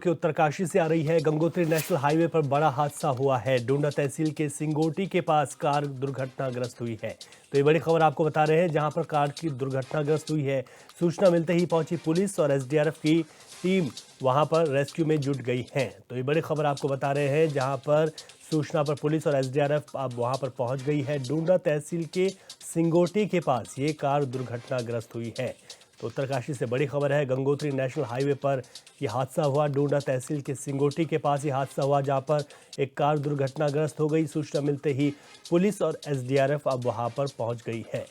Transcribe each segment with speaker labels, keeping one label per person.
Speaker 1: के उत्तरकाशी से आ रही है। गंगोत्री नेशनल हाईवे पर बड़ा हादसा हुआ है। डोंडा तहसील के सिंगोटी के पास कार दुर्घटनाग्रस्त हुई है। तो ये बड़ी खबर आपको बता रहे हैं, जहां पर कार की दुर्घटनाग्रस्त हुई है। सूचना मिलते ही पहुंची पुलिस और एसडीआरएफ की टीम वहां पर रेस्क्यू में जुट गई है। तो ये बड़ी खबर आपको बता रहे हैं, जहां पर सूचना पर पुलिस और एसडीआरएफ अब वहां पर पहुंच गई है। डोंडा तहसील के सिंगोटी के पास ये कार दुर्घटनाग्रस्त हुई है। तो उत्तरकाशी से बड़ी खबर है, गंगोत्री नेशनल हाईवे पर यह हादसा हुआ। डोंडा तहसील के सिंगोटी के पास ये हादसा हुआ, जहां पर एक कार दुर्घटनाग्रस्त हो गई। सूचना मिलते ही पुलिस और एसडीआरएफ अब वहां पर पहुंच गई है।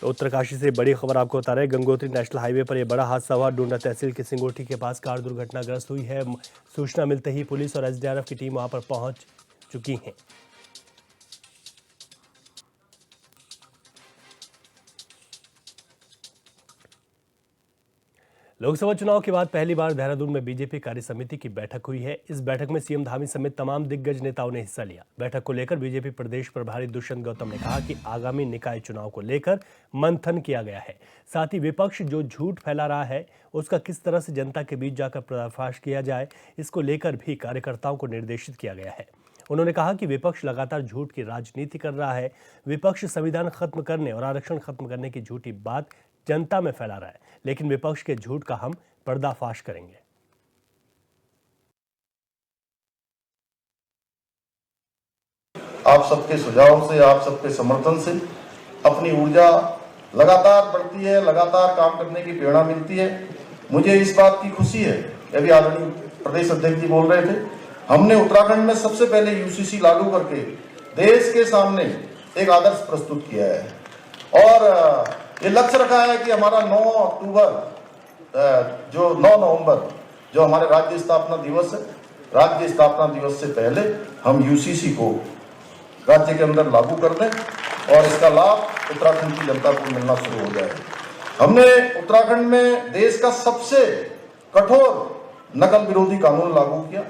Speaker 1: तो उत्तरकाशी से बड़ी खबर आपको बता रहे हैं, गंगोत्री नेशनल हाईवे पर यह बड़ा हादसा हुआ। डोंडा तहसील के सिंगोटी के पास कार दुर्घटनाग्रस्त हुई है। सूचना मिलते ही पुलिस और एसडीआरएफ की टीम वहां पर पहुंच चुकी है। लोकसभा चुनाव के बाद पहली बार देहरादून में बीजेपी कार्य समिति की बैठक हुई है। इस बैठक में सीएम धामी समेत तमाम दिग्गज नेताओं ने हिस्सा लिया। बैठक को लेकर बीजेपी प्रदेश प्रभारी दुष्यंत गौतम ने कहा कि आगामी निकाय चुनाव को लेकर मंथन किया गया है। साथ ही विपक्ष जो झूठ फैला रहा है उसका किस तरह से जनता के बीच जाकर पर्दाफाश किया जाए, इसको लेकर भी कार्यकर्ताओं को निर्देशित किया गया है। उन्होंने कहा कि विपक्ष लगातार झूठ की राजनीति कर रहा है। विपक्ष संविधान खत्म करने और आरक्षण खत्म करने की झूठी बात जनता में फैला रहा है, लेकिन विपक्ष के झूठ का हम पर्दाफाश करेंगे।
Speaker 2: आप सबके सुझाव से, आप सबके समर्थन से अपनी ऊर्जा लगातार बढ़ती है, लगातार काम करने की प्रेरणा मिलती है। मुझे इस बात की खुशी है, अभी आदरणीय प्रदेश अध्यक्ष जी बोल रहे थे, हमने उत्तराखंड में सबसे पहले यूसीसी लागू करके देश के सामने एक आदर्श प्रस्तुत किया है और ये लक्ष्य रखा है कि हमारा 9 नवंबर जो हमारे राज्य स्थापना दिवस है, राज्य स्थापना दिवस से पहले हम यूसीसी को राज्य के अंदर लागू कर दें और इसका लाभ उत्तराखंड की जनता को मिलना शुरू हो जाए। हमने उत्तराखंड में देश का सबसे कठोर नकल विरोधी कानून लागू किया।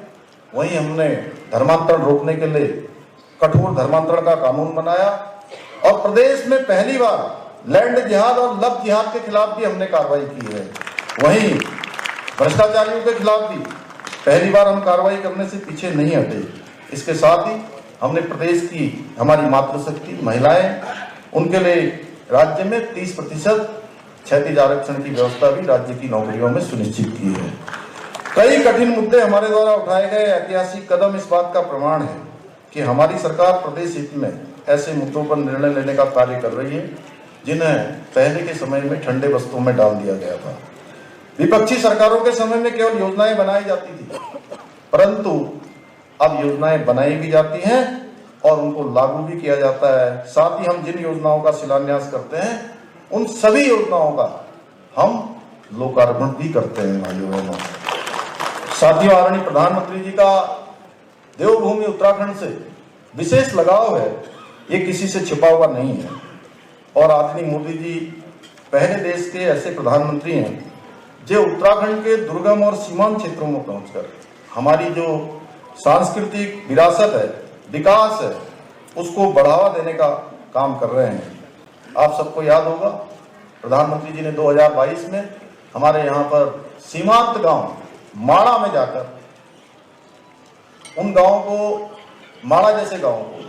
Speaker 2: वहीं हमने धर्मांतरण रोकने के लिए कठोर धर्मांतरण का कानून बनाया और प्रदेश में पहली बार लैंड जिहाद और लव जिहाद के खिलाफ भी हमने कार्रवाई की है। वहीं भ्रष्टाचारियों के खिलाफ भी पहली बार हम कार्रवाई करने से पीछे नहीं हटे। इसके साथ ही हमने प्रदेश की हमारी मातृशक्ति महिलाएं, उनके लिए राज्य में 30% क्षैतिज आरक्षण की व्यवस्था भी राज्य की नौकरियों में सुनिश्चित की है। कई कठिन मुद्दे हमारे द्वारा उठाए गए ऐतिहासिक कदम इस बात का प्रमाण है कि हमारी सरकार प्रदेश हित में ऐसे मुद्दों पर निर्णय लेने का कार्य कर रही है जिन्हें पहले के समय में ठंडे बस्तों में डाल दिया गया था। विपक्षी सरकारों के समय में केवल योजनाएं बनाई जाती थी, परंतु अब योजनाएं बनाई भी जाती हैं और उनको लागू भी किया जाता है। साथ ही हम जिन योजनाओं का शिलान्यास करते हैं उन सभी योजनाओं का हम लोकार्पण भी करते हैं। भाइयों बहनों, साथियों, आदरणीय प्रधानमंत्री जी का देवभूमि उत्तराखंड से विशेष लगाव है, ये किसी से छिपा हुआ नहीं है और आदरणीय मोदी जी पहले देश के ऐसे प्रधानमंत्री हैं जो उत्तराखंड के दुर्गम और सीमांत क्षेत्रों में पहुंचकर हमारी जो सांस्कृतिक विरासत है, विकास है, उसको बढ़ावा देने का काम कर रहे हैं। आप सबको याद होगा, प्रधानमंत्री जी ने 2022 में हमारे यहाँ पर सीमांत गांव माड़ा में जाकर उन गांवों को, माड़ा जैसे गांवों को,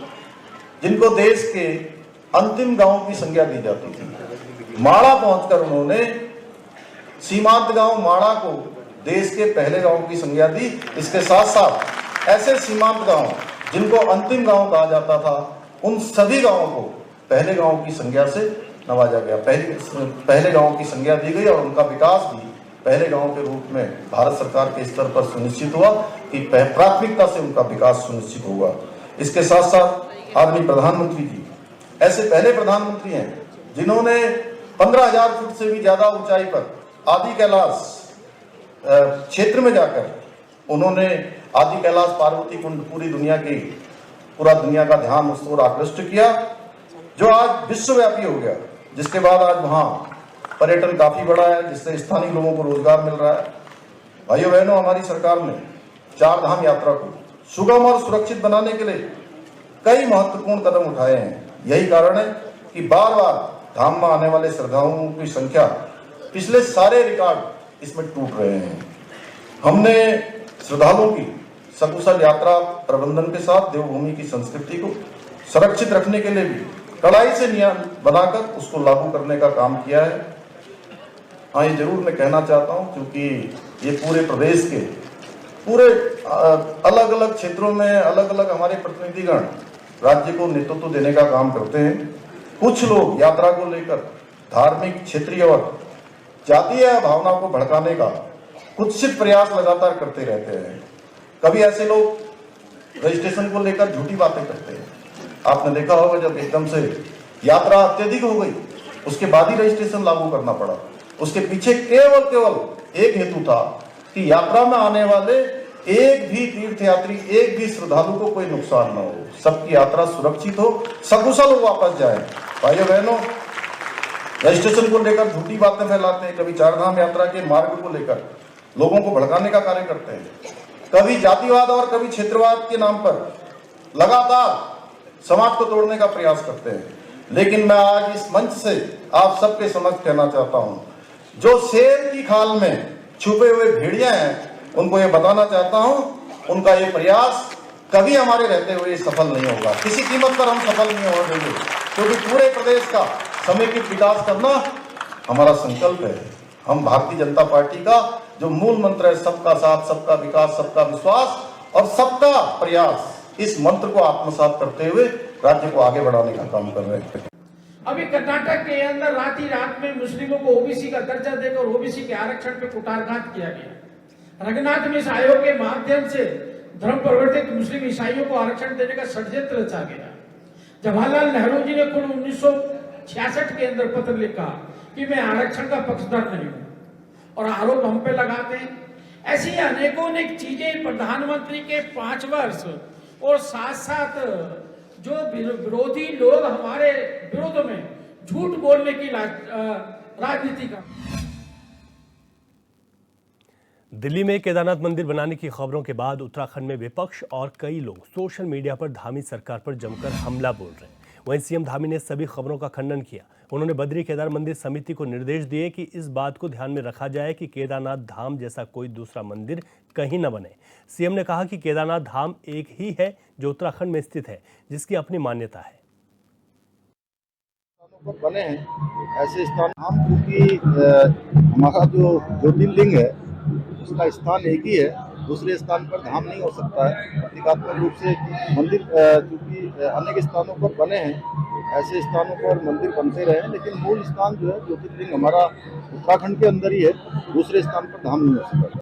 Speaker 2: जिनको देश के अंतिम गांव की संज्ञा दी जाती थी, माड़ा पहुंचकर उन्होंने सीमांत गांव माड़ा को देश के पहले गांव की संज्ञा दी। इसके साथ साथ ऐसे सीमांत गांव जिनको अंतिम गांव कहा जाता था, उन सभी गांवों को पहले गांव की संज्ञा से नवाजा गया। पहले गांव की संज्ञा दी गई और उनका विकास भी पहले गांव के रूप में भारत सरकार के स्तर पर सुनिश्चित हुआ कि प्राथमिकता से उनका विकास सुनिश्चित होगा। इसके साथ साथ आदरणीय प्रधानमंत्री जी ऐसे पहले प्रधानमंत्री हैं जिन्होंने 15,000 फुट से भी ज्यादा ऊंचाई पर आदि कैलाश क्षेत्र में जाकर उन्होंने आदि कैलाश पार्वती कुंड पूरा दुनिया का ध्यान उस ओर आकृष्ट किया, जो आज विश्वव्यापी हो गया, जिसके बाद आज वहाँ पर्यटन काफी बढ़ा है, जिससे स्थानीय लोगों को रोजगार मिल रहा है। भाइयों बहनों, हमारी सरकार ने 4 धाम यात्रा को सुगम और सुरक्षित बनाने के लिए कई महत्वपूर्ण कदम उठाए हैं। यही कारण है कि बार बार धाम में आने वाले श्रद्धालुओं की संख्या पिछले सारे रिकॉर्ड इसमें टूट रहे हैं। हमने श्रद्धालुओं की सकुशल यात्रा प्रबंधन के साथ देवभूमि की संस्कृति को सुरक्षित रखने के लिए भी कड़ाई से नियम बनाकर उसको लागू करने का काम किया है। हाँ, ये जरूर मैं कहना चाहता हूँ, क्योंकि ये पूरे प्रदेश के पूरे अलग अलग क्षेत्रों में अलग अलग हमारे प्रतिनिधिगण राज्य को नेतृत्व देने का काम करते हैं। कुछ लोग यात्रा को लेकर धार्मिक, क्षेत्रीय और जातीय भावनाओं को भड़काने का कुत्सित प्रयास लगातार करते रहते हैं। कभी ऐसे लोग रजिस्ट्रेशन को लेकर झूठी बातें करते हैं। आपने देखा होगा, जब एकदम से यात्रा अत्यधिक हो गई, उसके बाद ही रजिस्ट्रेशन लागू करना पड़ा। उसके पीछे केवल एक हेतु था कि यात्रा में आने वाले एक भी तीर्थयात्री, एक भी श्रद्धालु को कोई नुकसान न हो, सबकी यात्रा सुरक्षित हो, सकुशल हो, वापस जाए। भाइयों बहनों, रजिस्ट्रेशन को लेकर झूठी बातें फैलाते हैं, कभी चारधाम यात्रा के मार्ग को लेकर लोगों को भड़काने का कार्य करते हैं, कभी जातिवाद और कभी क्षेत्रवाद के नाम पर लगातार समाज को तोड़ने का प्रयास करते हैं। लेकिन मैं आज इस मंच से आप सबके समक्ष कहना चाहता हूं, जो शेर की खाल में छुपे हुए भेड़िया हैं, उनको ये बताना चाहता हूं, उनका ये प्रयास कभी हमारे रहते हुए सफल नहीं होगा। किसी कीमत पर हम सफल नहीं होने देंगे, क्योंकि पूरे प्रदेश का समेकित विकास करना हमारा संकल्प है। हम भारतीय जनता पार्टी का जो मूल मंत्र है, सबका साथ, सबका विकास, सबका विश्वास और सबका प्रयास, इस मंत्र को आत्मसात करते हुए राज्य को आगे बढ़ाने का काम कर रहे हैं।
Speaker 3: अभी कर्नाटक के अंदर रात में मुस्लिमों को ओबीसी का दर्जा देकर ओबीसी के आरक्षण पे कुटारघात किया गया। रंगनाथ मिश्र आयोग के माध्यम से धर्म परिवर्तित मुस्लिम ईसाइयों को आरक्षण देने का षड्यंत्र रचा गया। जवाहरलाल नेहरू जी ने खुद 1966 के अंदर पत्र लिखा कि मैं आरक्षण का पक्षधर नहीं हूं, और आरोप हम पे लगाते हैं। ऐसी अनेकों चीजें प्रधानमंत्री के 5 वर्ष और साथ साथ जो विरोधी लोग हमारे विरोध में झूठ बोलने की राजनीति का।
Speaker 1: दिल्ली में केदारनाथ मंदिर बनाने की खबरों के बाद उत्तराखंड में विपक्ष और कई लोग सोशल मीडिया पर धामी सरकार पर जमकर हमला बोल रहे हैं। वहीं सीएम धामी ने सभी खबरों का खंडन किया। उन्होंने बद्री केदार मंदिर समिति को निर्देश दिए कि इस बात को ध्यान में रखा जाए कि केदारनाथ धाम जैसा कोई दूसरा मंदिर कहीं न बने। सीएम ने कहा कि केदारनाथ धाम एक ही है जो उत्तराखंड में स्थित है, जिसकी अपनी मान्यता है।
Speaker 2: बने हैं ऐसे स्थान, हम क्योंकि हमारा जो ज्योतिर्लिंग है उसका स्थान एक ही है, दूसरे स्थान पर धाम नहीं हो सकता है। प्रतीकात्मक रूप से मंदिर क्योंकि अनेक स्थानों पर बने हैं, ऐसे स्थानों पर मंदिर बनते रहे, लेकिन मूल स्थान जो है ज्योतिर्लिंग हमारा उत्तराखंड के अंदर ही है, दूसरे स्थान पर धाम नहीं हो सकता।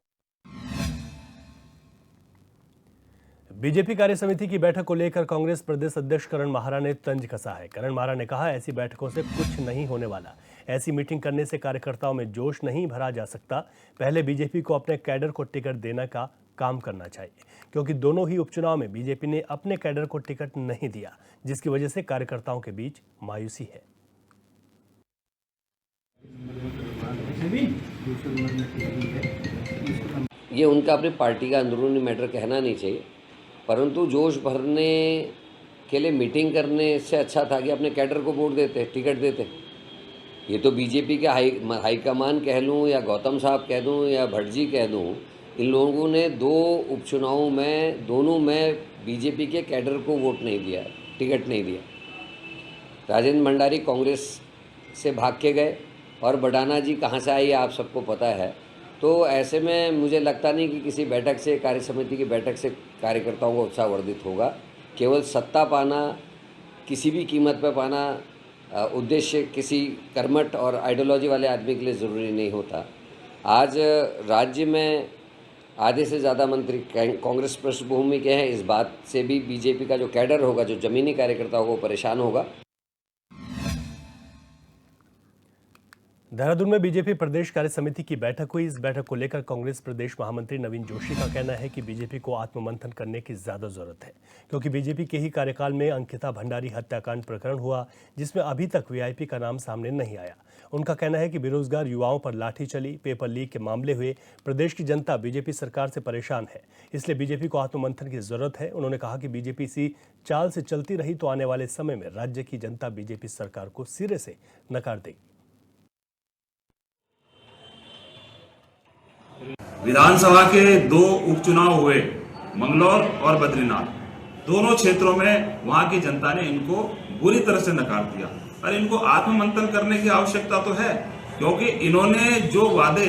Speaker 1: बीजेपी कार्य समिति की बैठक को लेकर कांग्रेस प्रदेश अध्यक्ष करण माहरा ने तंज कसा है। करण माहरा ने कहा, ऐसी बैठकों से कुछ नहीं होने वाला। ऐसी मीटिंग करने से कार्यकर्ताओं में जोश नहीं भरा जा सकता। पहले बीजेपी को अपने कैडर को टिकट देने का काम करना चाहिए, क्योंकि दोनों ही उपचुनाव में बीजेपी ने अपने कैडर को टिकट नहीं दिया, जिसकी वजह से कार्यकर्ताओं के बीच मायूसी है।
Speaker 4: ये उनका अपनी पार्टी का अंदरूनी मैटर कहना नहीं चाहिए, परंतु जोश भरने के लिए मीटिंग करने से अच्छा था कि अपने कैडर को वोट देते, टिकट देते। ये तो बीजेपी के हाईकमान कह लूँ या गौतम साहब कह दूँ या भट्ट जी कह दूँ, इन लोगों ने 2 उपचुनावों में दोनों में बीजेपी के कैडर को वोट नहीं दिया, टिकट नहीं दिया। राजेंद्र भंडारी कांग्रेस से भाग के गए और बडाना जी कहाँ से आई आप सबको पता है। तो ऐसे में मुझे लगता नहीं कि किसी बैठक से, कार्य समिति की बैठक से कार्यकर्ताओं को उत्साहवर्धित होगा। केवल सत्ता पाना, किसी भी कीमत पर पाना उद्देश्य किसी कर्मठ और आइडियोलॉजी वाले आदमी के लिए ज़रूरी नहीं होता। आज राज्य में आधे से ज़्यादा मंत्री कांग्रेस पृष्ठभूमि के हैं। इस बात से भी बीजेपी का जो कैडर होगा, जो ज़मीनी कार्यकर्ताओं को परेशान होगा।
Speaker 1: देहरादून में बीजेपी प्रदेश कार्य समिति की बैठक हुई। इस बैठक को लेकर कांग्रेस प्रदेश महामंत्री नवीन जोशी का कहना है कि बीजेपी को आत्ममंथन करने की ज्यादा जरूरत है, क्योंकि बीजेपी के ही कार्यकाल में अंकिता भंडारी हत्याकांड प्रकरण हुआ, जिसमें अभी तक वीआईपी का नाम सामने नहीं आया। उनका कहना है कि बेरोजगार युवाओं पर लाठी चली, पेपर लीक के मामले हुए, प्रदेश की जनता बीजेपी सरकार से परेशान है, इसलिए बीजेपी को आत्ममंथन की जरूरत है। उन्होंने कहा कि बीजेपी इसी चाल से चलती रही तो आने वाले समय में राज्य की जनता बीजेपी सरकार को सिरे से नकार देगी।
Speaker 5: विधानसभा के 2 उपचुनाव हुए, मंगलौर और बद्रीनाथ। दोनों क्षेत्रों में वहां की जनता ने इनको बुरी तरह से नकार दिया। पर इनको आत्ममंथन करने की आवश्यकता तो है, क्योंकि इन्होंने जो वादे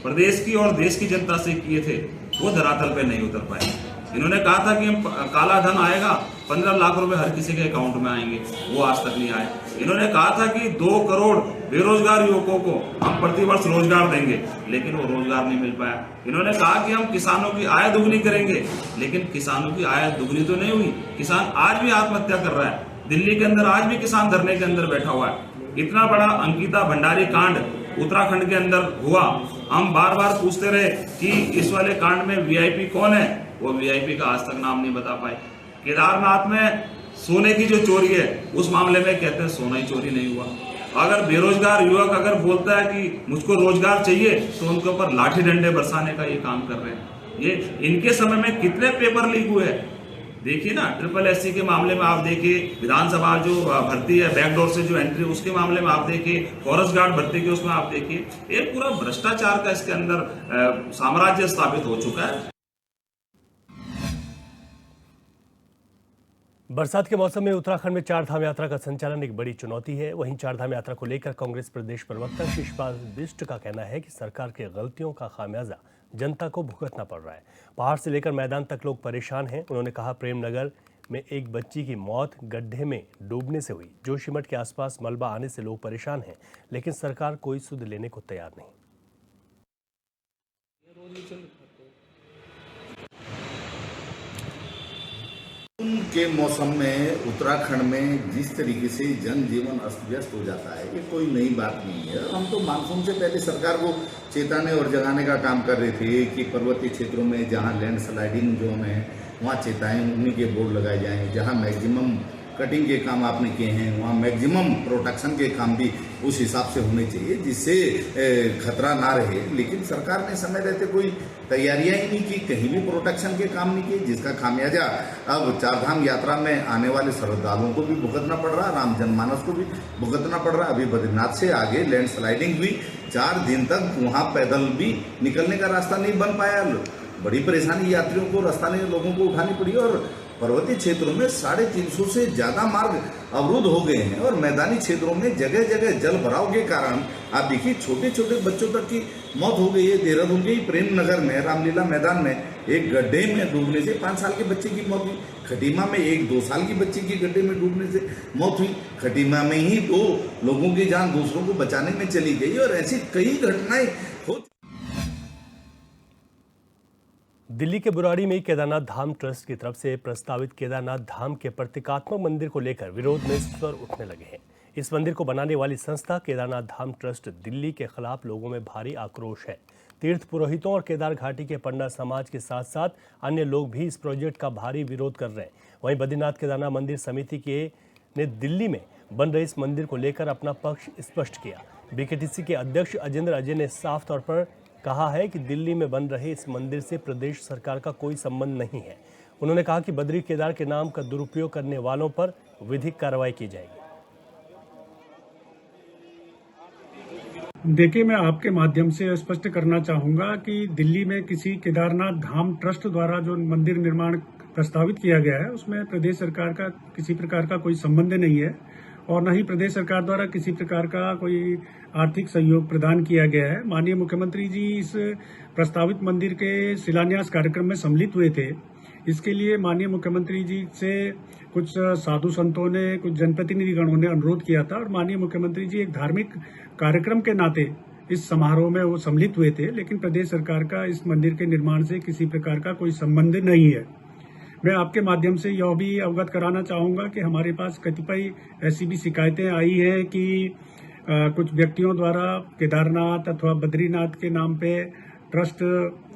Speaker 5: प्रदेश की और देश की जनता से किए थे वो धरातल पे नहीं उतर पाए। इन्होंने कहा था कि हम काला धन आएगा, 15 लाख रुपए हर किसी के अकाउंट में आएंगे, वो आज तक नहीं आए। इन्होंने कहा था कि 2 करोड़ बेरोजगार युवकों को हम प्रतिवर्ष रोजगार देंगे, लेकिन वो रोजगार नहीं मिल पाया। इन्होंने कहा कि हम किसानों की आय दुगनी करेंगे, लेकिन किसानों की आय दुगनी तो नहीं हुई। किसान आज भी आत्महत्या कर रहा है। दिल्ली के अंदर आज भी किसान धरने के अंदर बैठा हुआ है। इतना बड़ा अंकिता भंडारी कांड उत्तराखंड के अंदर हुआ, हम बार बार पूछते रहे कि इस वाले कांड में वीआईपी कौन है, वो वीआईपी का आज तक नाम नहीं बता पाए। केदारनाथ में सोने की जो चोरी है उस मामले में कहते हैं सोना ही चोरी नहीं हुआ। अगर बेरोजगार युवक अगर बोलता है कि मुझको रोजगार चाहिए तो उनके ऊपर लाठी डंडे बरसाने का ये काम कर रहे हैं। ये इनके समय में कितने पेपर लीक हुए हैं देखिए ना। SSSC के मामले में आप देखिए, विधानसभा जो भर्ती है बैकडोर से जो एंट्री, उसके मामले में आप देखिए, फॉरेस्ट गार्ड भर्ती के उसमें आप देखिए, एक पूरा भ्रष्टाचार का इसके अंदर साम्राज्य स्थापित हो चुका है।
Speaker 1: बरसात के मौसम में उत्तराखंड में चारधाम यात्रा का संचालन एक बड़ी चुनौती है। वहीं चारधाम यात्रा को लेकर कांग्रेस प्रदेश प्रवक्ता शिशपाल बिष्ट का कहना है कि सरकार की गलतियों का खामियाजा जनता को भुगतना पड़ रहा है। पहाड़ से लेकर मैदान तक लोग परेशान हैं। उन्होंने कहा, प्रेमनगर में एक बच्ची की मौत गड्ढे में डूबने से हुई। जोशीमठ के आसपास मलबा आने से लोग परेशान हैं, लेकिन सरकार कोई सुध लेने को तैयार नहीं।
Speaker 6: के मौसम में उत्तराखंड में जिस तरीके से जनजीवन अस्त व्यस्त हो जाता है, ये कोई नई बात नहीं है। हम तो मानसून से पहले सरकार को चेताने और जगाने का काम कर रहे थे कि पर्वतीय क्षेत्रों में जहां लैंडस्लाइडिंग जोन है वहां चेताएं उन्हीं के बोर्ड लगाए जाएं। जहां मैक्सिमम कटिंग के काम आपने किए हैं वहाँ मैक्सिमम प्रोटेक्शन के काम भी उस हिसाब से होने चाहिए जिससे खतरा ना रहे। लेकिन सरकार ने समय रहते कोई तैयारियां ही नहीं की, कहीं भी प्रोटेक्शन के काम नहीं किए, जिसका खामियाजा अब चारधाम यात्रा में आने वाले श्रद्धालुओं को भी भुगतना पड़ रहा, राम जनमानस को भी भुगतना पड़ रहा। अभी बद्रीनाथ से आगे लैंडस्लाइडिंग हुई, 4 दिन तक वहाँ पैदल भी निकलने का रास्ता नहीं बन पाया। बड़ी परेशानी यात्रियों को, रास्ता नहीं लोगों को उठानी पड़ी और पर्वतीय क्षेत्रों में 350 से ज्यादा मार्ग अवरुद्ध हो गए हैं और मैदानी क्षेत्रों में जगह जगह जल भराव के कारण आप देखिए छोटे छोटे बच्चों तक की मौत हो गई है। देहरादून के प्रेमनगर में रामलीला मैदान में एक गड्ढे में डूबने से 5 साल के बच्चे की मौत हुई। खटीमा में एक 2 साल की बच्ची की गड्ढे में डूबने से मौत हुई। खटीमा में ही 2 लोगों की जान दूसरों को बचाने में चली गई और ऐसी कई घटनाएं हो।
Speaker 1: दिल्ली के बुराड़ी में केदारनाथ धाम ट्रस्ट की तरफ से प्रस्तावित केदारनाथ धाम के प्रतीकात्मक मंदिर को लेकर विरोध में स्वर उठने लगे हैं। इस मंदिर को बनाने वाली संस्था केदारनाथ धाम ट्रस्ट दिल्ली के खिलाफ लोगों में भारी आक्रोश है। तीर्थ पुरोहितों और केदार घाटी के पंडा समाज के साथ साथ अन्य लोग भी इस प्रोजेक्ट का भारी विरोध कर रहे हैं। वहीं बद्रीनाथ केदारनाथ मंदिर समिति ने दिल्ली में बन रहे इस मंदिर को लेकर अपना पक्ष स्पष्ट किया। बीकेटीसी के अध्यक्ष अजेंद्र अजय ने साफ तौर पर कहा है कि दिल्ली में बन रहे इस मंदिर से प्रदेश सरकार का कोई संबंध नहीं है। उन्होंने कहा कि बद्री केदार के नाम का दुरुपयोग करने वालों पर विधिक कार्रवाई की जाएगी।
Speaker 7: देखिए, मैं आपके माध्यम से स्पष्ट करना चाहूंगा कि दिल्ली में किसी केदारनाथ धाम ट्रस्ट द्वारा जो मंदिर निर्माण प्रस्तावित किया गया है उसमें प्रदेश सरकार का किसी प्रकार का कोई संबंध नहीं है और न ही प्रदेश सरकार द्वारा किसी प्रकार का कोई आर्थिक सहयोग प्रदान किया गया है। माननीय मुख्यमंत्री जी इस प्रस्तावित मंदिर के शिलान्यास कार्यक्रम में सम्मिलित हुए थे। इसके लिए माननीय मुख्यमंत्री जी से कुछ साधु संतों ने, कुछ जनप्रतिनिधिगणों ने अनुरोध किया था और माननीय मुख्यमंत्री जी एक धार्मिक कार्यक्रम के नाते इस समारोह में वो सम्मिलित हुए थे। लेकिन प्रदेश सरकार का इस मंदिर के निर्माण से किसी प्रकार का कोई संबंध नहीं है। मैं आपके माध्यम से यह भी अवगत कराना चाहूंगा कि हमारे पास कतिपय ऐसी भी शिकायतें आई हैं कि कुछ व्यक्तियों द्वारा केदारनाथ अथवा बद्रीनाथ के नाम पे ट्रस्ट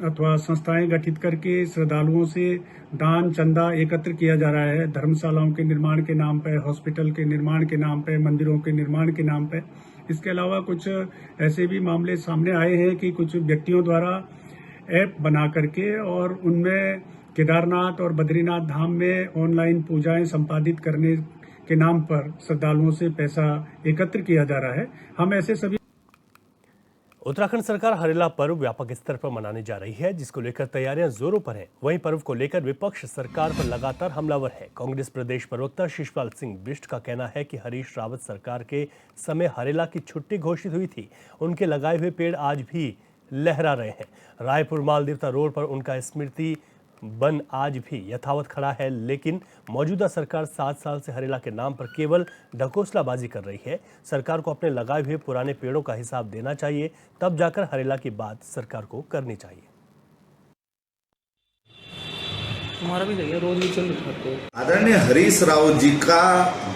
Speaker 7: अथवा संस्थाएं गठित करके श्रद्धालुओं से दान चंदा एकत्र किया जा रहा है। धर्मशालाओं के निर्माण के नाम पे, हॉस्पिटल के निर्माण के नाम पे, मंदिरों के निर्माण के नाम पे। इसके अलावा कुछ ऐसे भी मामले सामने आए हैं कि कुछ व्यक्तियों द्वारा ऐप बना करके और उनमें केदारनाथ और बद्रीनाथ धाम में ऑनलाइन पूजाएं संपादित करने के नाम पर श्रद्धालुओं से पैसा एकत्र किया जा रहा है। हम ऐसे सभी
Speaker 1: उत्तराखंड सरकार हरेला पर्व व्यापक स्तर पर मनाने जा रही है, जिसको लेकर तैयारियां जोरों पर है। वहीं पर्व को लेकर विपक्ष सरकार पर लगातार हमलावर है। कांग्रेस प्रदेश प्रवक्ता शिशपाल सिंह बिष्ट का कहना है कि हरीश रावत सरकार के समय हरेला की छुट्टी घोषित हुई थी, उनके लगाए हुए पेड़ आज भी लहरा रहे हैं। रायपुर मालदेवता रोड पर उनका स्मृति वन आज भी यथावत खड़ा है, लेकिन मौजूदा सरकार 7 साल से हरेला के नाम पर केवल ढकोसलाबाजी कर रही है। सरकार को अपने लगाए हुए पुराने पेड़ों का हिसाब देना चाहिए, तब जाकर हरेला की बात सरकार को करनी चाहिए।
Speaker 8: हमारा भी नहीं है, रोज भी चल रहा है।
Speaker 6: आदरणीय हरीश रावत जी का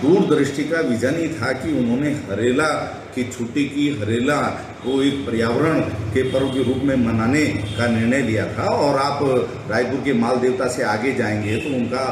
Speaker 6: दूरदृष्टि का विजन ही था कि उन्होंने हरेला की छुट्टी की, हरेला को एक पर्यावरण के पर्व के रूप में मनाने का निर्णय लिया था। और आप रायपुर के माल देवता से आगे जाएंगे तो उनका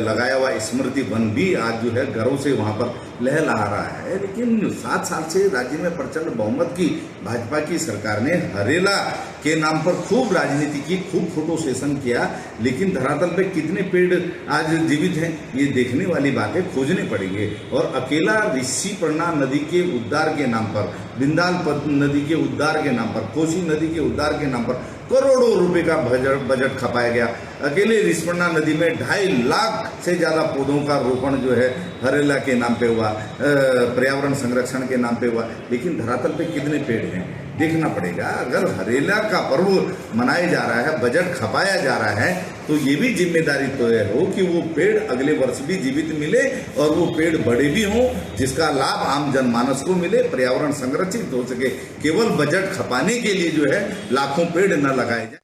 Speaker 6: लगाया हुआ स्मृति वन भी आज जो है गर्व से वहां पर लहलहा रहा है। लेकिन 7 साल से राज्य में प्रचंड बहुमत की भाजपा की सरकार ने हरेला के नाम पर खूब राजनीति की, खूब फोटो सेशन किया, लेकिन धरातल पे कितने पेड़ आज जीवित हैं ये देखने वाली बातें खोजनी पड़ेंगे। और अकेला ऋषिपर्णा नदी के उद्धार के नाम पर, बिंदाल नदी के उद्धार के नाम पर, कोसी नदी के उद्धार के नाम पर करोड़ों रुपए का बजट खपाया गया। अकेले ऋषिपर्णा नदी में 2.5 लाख से ज्यादा पौधों का रोपण जो है हरेला के नाम पे हुआ, पर्यावरण संरक्षण के नाम पे हुआ, लेकिन धरातल पे कितने पेड़ हैं देखना पड़ेगा। अगर हरेला का पर्व मनाया जा रहा है, बजट खपाया जा रहा है, तो ये भी जिम्मेदारी तो हो कि वो पेड़ अगले वर्ष भी जीवित मिले और वो पेड़ बड़े भी हों, जिसका लाभ आम जनमानस को मिले, पर्यावरण संरक्षित हो सके। केवल बजट खपाने के लिए जो है लाखों पेड़ न लगाए जाए।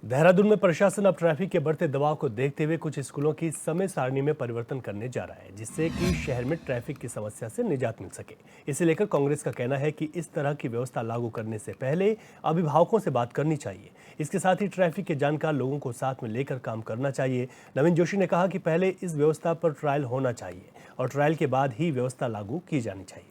Speaker 1: देहरादून में प्रशासन अब ट्रैफिक के बढ़ते दबाव को देखते हुए कुछ स्कूलों की समय सारणी में परिवर्तन करने जा रहा है, जिससे कि शहर में ट्रैफिक की समस्या से निजात मिल सके। इसे लेकर कांग्रेस का कहना है कि इस तरह की व्यवस्था लागू करने से पहले अभिभावकों से बात करनी चाहिए। इसके साथ ही ट्रैफिक के जानकार लोगों को साथ में लेकर काम करना चाहिए। नवीन जोशी ने कहा कि पहले इस व्यवस्था पर ट्रायल होना चाहिए और ट्रायल के बाद ही व्यवस्था लागू की जानी चाहिए।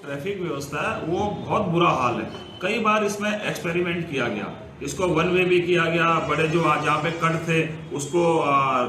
Speaker 5: ट्रैफिक व्यवस्था है वो बहुत बुरा हाल है। कई बार इसमें एक्सपेरिमेंट किया गया, इसको वन वे भी किया गया, बड़े जो जहाँ पे कट थे उसको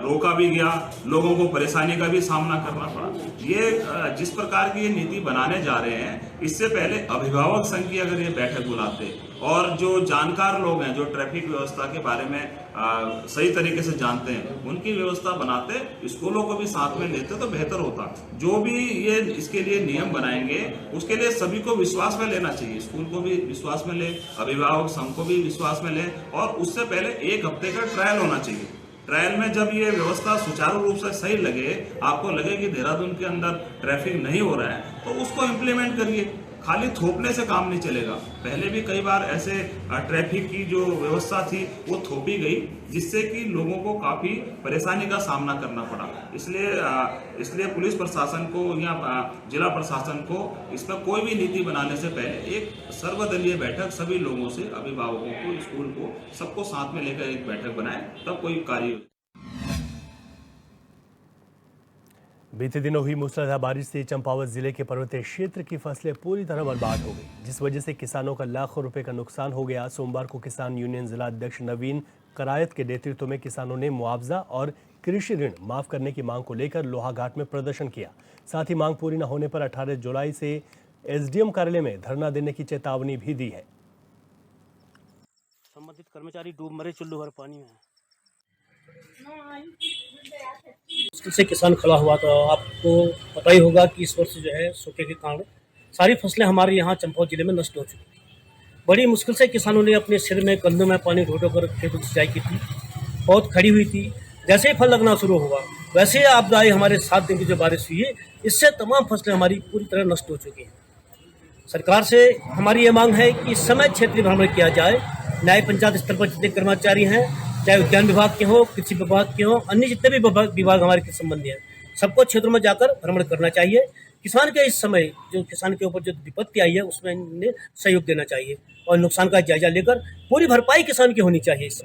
Speaker 5: रोका भी गया, लोगों को परेशानी का भी सामना करना पड़ा। ये जिस प्रकार की ये नीति बनाने जा रहे हैं, इससे पहले अभिभावक संघ की अगर ये बैठक बुलाते और जो जानकार लोग हैं, जो ट्रैफिक व्यवस्था के बारे में सही तरीके से जानते हैं, उनकी व्यवस्था बनाते, स्कूलों को भी साथ में लेते तो बेहतर होता। जो भी ये इसके लिए नियम बनाएंगे उसके लिए सभी को विश्वास में लेना चाहिए, स्कूल को भी विश्वास में ले, अभिभावक संघ को भी विश्वास में ले, और उससे पहले 1 हफ्ते का ट्रायल होना चाहिए। ट्रायल में जब ये व्यवस्था सुचारू रूप से सही लगे, आपको लगे कि देहरादून के अंदर ट्रैफिक नहीं हो रहा है, तो उसको इम्प्लीमेंट करिए। खाली थोपने से काम नहीं चलेगा। पहले भी कई बार ऐसे ट्रैफिक की जो व्यवस्था थी वो थोपी गई, जिससे कि लोगों को काफी परेशानी का सामना करना पड़ा। इसलिए पुलिस प्रशासन को या जिला प्रशासन को इसमें कोई भी नीति बनाने से पहले एक सर्वदलीय बैठक सभी लोगों से, अभिभावकों को, स्कूल को, सबको साथ में लेकर एक बैठक बनाए, तब कोई कार्य।
Speaker 1: बीते दिनों हुई मूसलाधार बारिश से चंपावत जिले के पर्वतीय क्षेत्र की फसलें पूरी तरह बर्बाद हो गई, जिस वजह से किसानों का लाखों रुपए का नुकसान हो गया। सोमवार को किसान यूनियन जिला अध्यक्ष नवीन करायत के नेतृत्व में किसानों ने मुआवजा और कृषि ऋण माफ करने की मांग को लेकर लोहाघाट में प्रदर्शन किया। साथ ही मांग पूरी न होने पर 18 जुलाई से एसडीएम कार्यालय में धरना देने की चेतावनी भी दी है।
Speaker 9: संबंधित कर्मचारी डूब मरे चुल्लू भर पानी में। मुश्किल से किसान खड़ा हुआ था। आपको पता ही होगा कि इस वर्ष जो है सूखे के कारण सारी फसलें हमारे यहाँ चंपावत जिले में नष्ट हो चुकी थी। बड़ी मुश्किल से किसानों ने अपने सिर में कंधों में पानी घोटो कर खेतों की सिंचाई की थी, बहुत खड़ी हुई थी। जैसे ही फल लगना शुरू हुआ, वैसे ही आपदा आई। हमारे 7 दिन की जो बारिश हुई है, इससे तमाम फसलें हमारी पूरी तरह नष्ट हो चुकी हैं। सरकार से हमारी ये मांग है कि समय क्षेत्रीय भ्रमण किया जाए। न्याय पंचायत स्तर पर जितने कर्मचारी हैं, चाहे उद्यान विभाग के हो, कृषि विभाग के हो, अन्य जितने भी विभाग हमारे के संबंधी हैं, सबको क्षेत्रों में जाकर भ्रमण करना चाहिए। किसान के इस समय जो किसान के ऊपर जो विपत्ति आई है, उसमें इन्हें सहयोग देना चाहिए और नुकसान का जायजा लेकर पूरी भरपाई किसान की होनी चाहिए। इस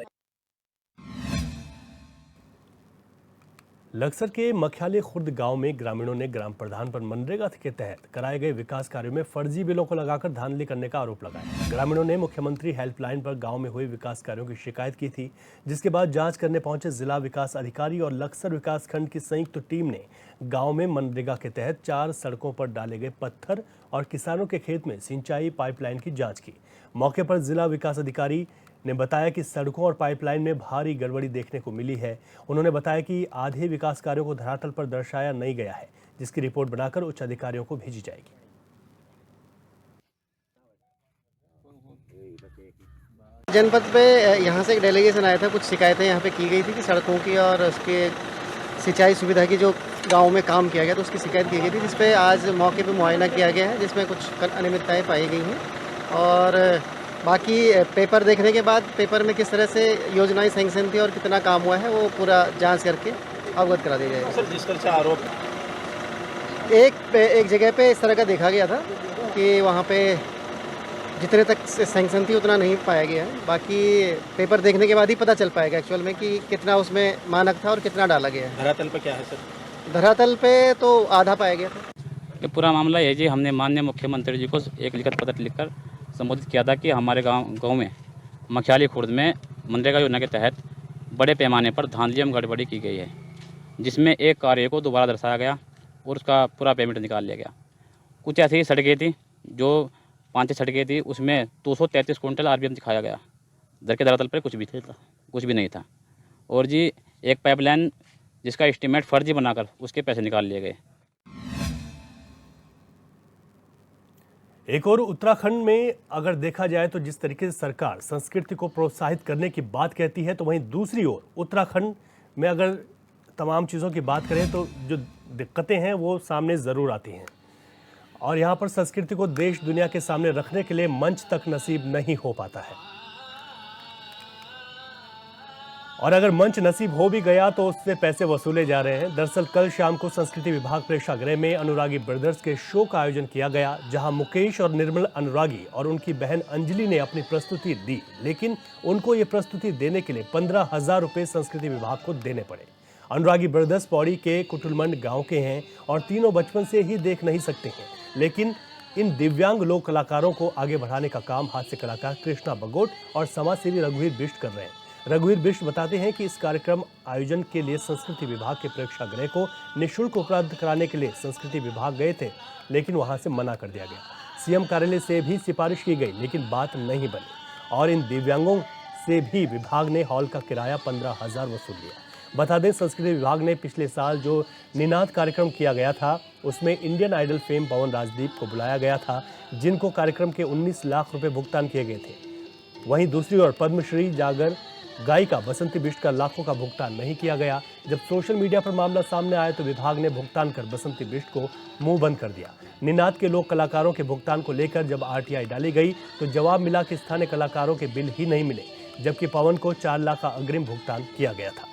Speaker 1: लक्सर के मखियाली खुर्द गांव में ग्रामीणों ने ग्राम प्रधान पर मनरेगा के तहत कराए गए विकास कार्यों में फर्जी बिलों को लगाकर धांधली करने का आरोप लगाया। ग्रामीणों ने मुख्यमंत्री हेल्पलाइन पर गांव में हुए विकास कार्यों की शिकायत की थी, जिसके बाद जांच करने पहुंचे जिला विकास अधिकारी और लक्सर विकास खंड की संयुक्त टीम ने गाँव में मनरेगा के तहत 4 सड़कों पर डाले गए पत्थर और किसानों के खेत में सिंचाई पाइपलाइन की जाँच की। मौके पर जिला विकास अधिकारी ने बताया कि सड़कों और पाइपलाइन में भारी गड़बड़ी देखने को मिली है। उन्होंने बताया कि आधे विकास कार्यों को धरातल पर दर्शाया नहीं गया है, जिसकी रिपोर्ट बनाकर उच्च अधिकारियों को भेजी जाएगी।
Speaker 10: जनपद पे यहाँ से एक डेलीगेशन आया था, कुछ शिकायतें यहाँ पे की गई थी कि सड़कों की और उसके सिंचाई सुविधा की जो गांव में काम किया गया तो उसकी शिकायत की गई थी, जिसपे आज मौके पे मुआयना किया गया है, जिसमें कुछ अनियमितताएं पाई गई हैं। और बाकी पेपर देखने के बाद पेपर में किस तरह से योजनाएं सैंक्शन थी और कितना काम हुआ है वो पूरा जांच करके अवगत करा दिया जाएगा।
Speaker 8: सर, जिस तरह से आरोप
Speaker 10: एक जगह पे इस तरह का देखा गया था कि वहाँ पे जितने तक सैंक्शन थी उतना नहीं पाया गया है। बाकी पेपर देखने के बाद ही पता चल पाएगा एक्चुअल में कि कितना उसमें मानक था और कितना डाला गया है।
Speaker 8: धरातल पर क्या है सर?
Speaker 10: धरातल पे तो आधा पाया गया था।
Speaker 11: ये पूरा मामला है जी, हमने माननीय मुख्यमंत्री जी को एक लिखित पत्र लिखकर संबोधित किया था कि हमारे गांव में मखियाली खुर्द में मनरेगा योजना के तहत बड़े पैमाने पर धांधली एवं गड़बड़ी की गई है, जिसमें एक कार्य को दोबारा दर्शाया गया और उसका पूरा पेमेंट निकाल लिया गया। कुछ ऐसी सड़कें थी जो 5-6 सड़कें थी, उसमें 233 कुंटल RBM दिखाया गया, दर के धरातल पर कुछ भी नहीं था। और जी एक पाइपलाइन जिसका एस्टीमेट फर्जी बनाकर उसके पैसे निकाल लिए गए।
Speaker 1: एक और उत्तराखंड में अगर देखा जाए तो जिस तरीके से सरकार संस्कृति को प्रोत्साहित करने की बात कहती है, तो वहीं दूसरी ओर उत्तराखंड में अगर तमाम चीज़ों की बात करें तो जो दिक्कतें हैं वो सामने ज़रूर आती हैं और यहाँ पर संस्कृति को देश दुनिया के सामने रखने के लिए मंच तक नसीब नहीं हो पाता है। और अगर मंच नसीब हो भी गया तो उससे पैसे वसूले जा रहे हैं। दरअसल कल शाम को संस्कृति विभाग प्रेक्षागृह में अनुरागी ब्रदर्स के शो का आयोजन किया गया, जहां मुकेश और निर्मल अनुरागी और उनकी बहन अंजलि ने अपनी प्रस्तुति दी, लेकिन उनको ये प्रस्तुति देने के लिए 15,000 रुपये संस्कृति विभाग को देने पड़े। अनुरागी ब्रदर्स पौड़ी के कुटुलमंड गाँव के हैं और तीनों बचपन से ही देख नहीं सकते हैं, लेकिन इन दिव्यांग लोक कलाकारों को आगे बढ़ाने का काम हास्य कलाकार कृष्णा बगोट और समाजसेवी रघुवीर बिष्ट कर रहे हैं। रघुवीर बिष्ट बताते हैं कि इस कार्यक्रम आयोजन के लिए संस्कृति विभाग के प्रेक्षागृह को निःशुल्क उपलब्ध कराने के लिए संस्कृति विभाग गए थे, लेकिन वहां से मना कर दिया गया। सीएम कार्यालय से भी सिफारिश की गई, लेकिन बात नहीं बनी और इन दिव्यांगों से भी विभाग ने हॉल का किराया 15,000 वसूल लिया। बता दें, संस्कृति विभाग ने पिछले साल जो निनाद कार्यक्रम किया गया था उसमें इंडियन आइडल फेम पवन राजदीप को बुलाया गया था, जिनको कार्यक्रम के 19 लाख रुपए भुगतान किए गए थे। वहीं दूसरी ओर पद्मश्री जागर गायिका बसंती बिष्ट का लाखों का भुगतान नहीं किया गया। जब सोशल मीडिया पर मामला सामने आया तो विभाग ने भुगतान कर बसंती बिष्ट को मुंह बंद कर दिया। निनाद के लोक कलाकारों के भुगतान को लेकर जब RTI डाली गई तो जवाब मिला कि स्थानीय कलाकारों के बिल ही नहीं मिले, जबकि पवन को 4 लाख का अग्रिम भुगतान किया गया था।